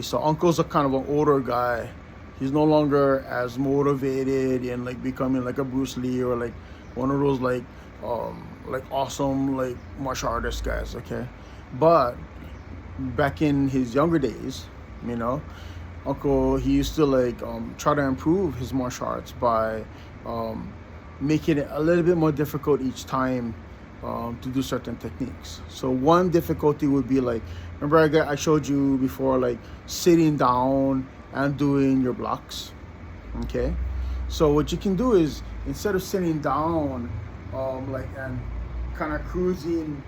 So Uncle's a kind of an older guy. He's no longer as motivated and like becoming like a Bruce Lee or like one of those like awesome like martial artist guys. Okay, but back in his younger days, you know, Uncle, he used to like try to improve his martial arts by um, making it a little bit more difficult each time to do certain techniques. So one difficulty would be like, remember I showed you before, like sitting down and doing your blocks. Okay, so what you can do is instead of sitting down, like and kind of cruising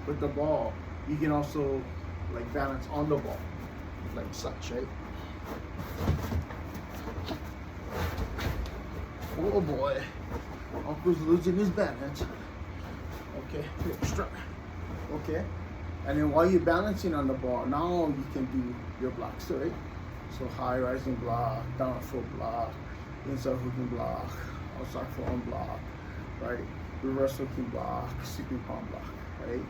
with the ball, you can also like balance on the ball, like such, right? Oh boy, Uncle's losing his balance. Okay, strong. Okay, and then while you're balancing on the ball, now you can do your blocks, right? So high rising block, down foot block, inside hooking block, outside forearm block, right? Reverse hooking block, sweeping palm block, right?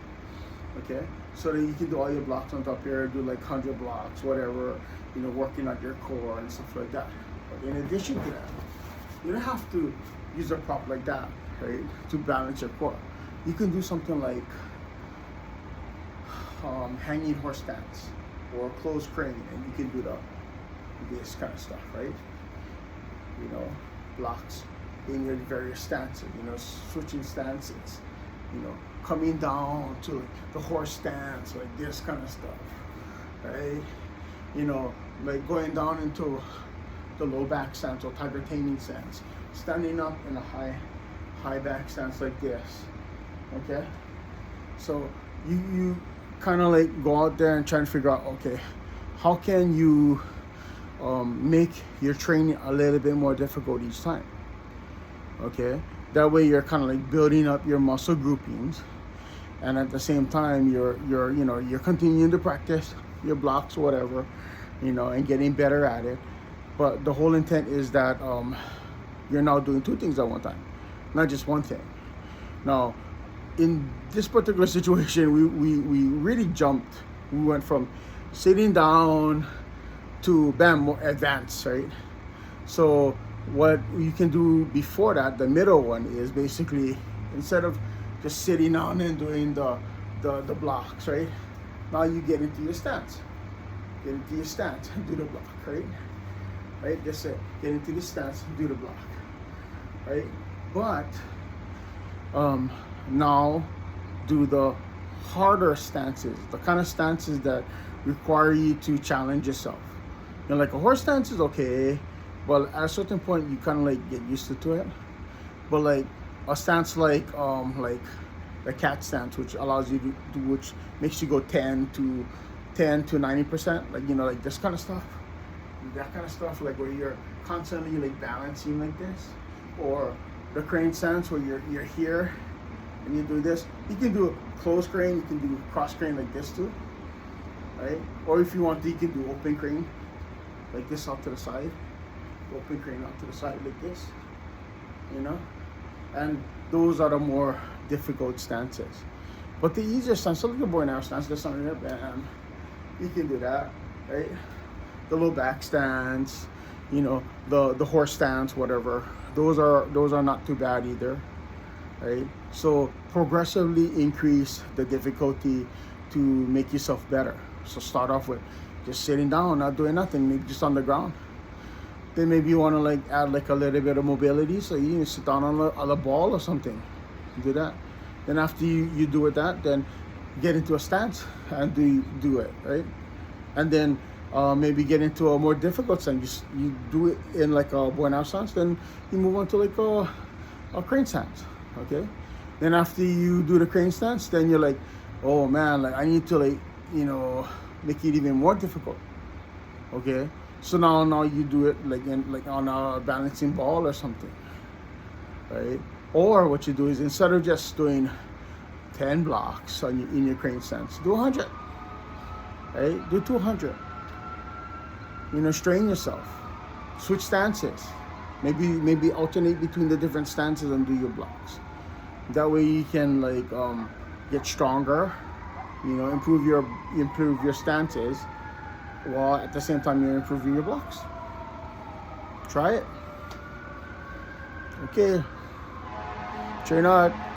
Okay, so then you can do all your blocks on top here, do like 100 blocks, whatever, you know, working on your core and stuff like that. But in addition to that, you don't have to use a prop like that, right, to balance your core. You can do something like hanging horse stance or closed crane, and you can do this kind of stuff, right? You know, blocks in your various stances, you know, switching stances, you know, coming down to the horse stance, like this kind of stuff, right? You know, like going down into the low back stance or tiger taming stance, standing up in a high back stance like this, okay? So you kind of like go out there and try and figure out, okay, how can you make your training a little bit more difficult each time, okay? That way you're kind of like building up your muscle groupings, and at the same time you're continuing to practice your blocks, whatever, you know, and getting better at it. But the whole intent is that you're now doing two things at one time, not just one thing. Now, in this particular situation, we really jumped. We went from sitting down to bam, more advanced, right? So what you can do before that, the middle one, is basically instead of just sitting down and doing the blocks, right? Now you get into your stance. Get into your stance and do the block, right? Right? That's it. Get into the stance and do the block, right? But now do the harder stances, the kind of stances that require you to challenge yourself. You know, like a horse stance is okay, but at a certain point you kind of like get used to it. But like a stance like the cat stance, which allows you to do, which makes you go 10 to 90%, like, you know, like this kind of stuff, that kind of stuff, like where you're constantly like balancing like this, or the crane stance where you're here and you do this. You can do a closed crane, you can do cross crane like this too, right? Or if you want to, you can do open crane like this out to the side, open crane out to the side like this, you know. And those are the more difficult stances. But the easier stance, so like the bow and arrow stance, there's something there, bam, you can do that, right? The low back stance, you know, the horse stance, whatever. Those are not too bad either, right? So progressively increase the difficulty to make yourself better. So start off with just sitting down, not doing nothing, maybe just on the ground. Then maybe you want to like add like a little bit of mobility, so you can sit down on a ball or something. Do that. Then after you do it that, then get into a stance and do it, right? And then maybe get into a more difficult stance. You do it in like a bow and arrow stance, then you move on to like a crane stance, okay? Then after you do the crane stance, then you're like, oh man, like I need to like, you know, make it even more difficult, okay? So now you do it like on a balancing ball or something, right? Or what you do is instead of just doing 10 blocks in your crane stance, do 100, right? Do 200. You know, strain yourself, switch stances, maybe alternate between the different stances and do your blocks. That way you can like get stronger, you know, improve your stances, while at the same time you're improving your blocks. Try it. Okay. Train hard.